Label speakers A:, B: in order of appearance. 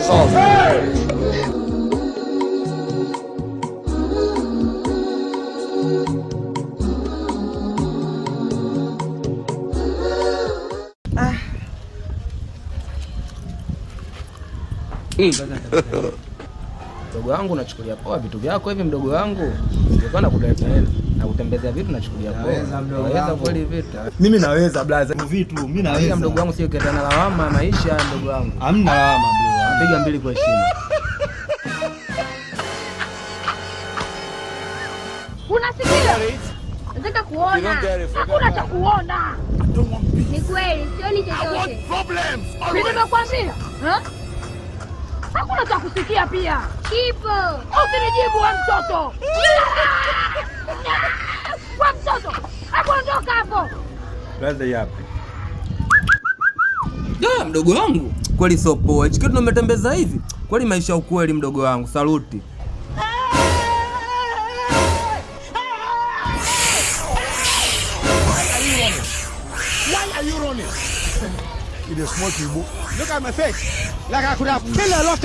A: Jesus.
B: Mdogo wangu unachukulia poa vitu vyako hivi mdogo wangu. Nilikuwa nakuletea na kutembezea vitu nachukulia poa. Naweza kweli vitu.
C: Mimi naweza blaza. Vitu mimi naweza.
B: Mdogo wangu sio ketana lawama maisha mdogo wangu.
C: Hamna lawama bro.
B: Piga mbili kwa heshima.
D: Unasikia? Nataka kuona. Hakuna cha kuona. Ni kweli, sioni chochote. Mimi nimekwambia. Hakuna cha kusikia pia. Kipo. Usinijibu wa mtoto. Wa mtoto. Hapo ondoka hapo.
C: Blaza yapi?
B: Ya mdogo wangu. Kweli sio poa. Hichi kitu umetembeza hivi. Kweli maisha ukweli mdogo wangu. Saluti.
A: Why are you running? It is small people. Look at my face. Like I could have killed a lot of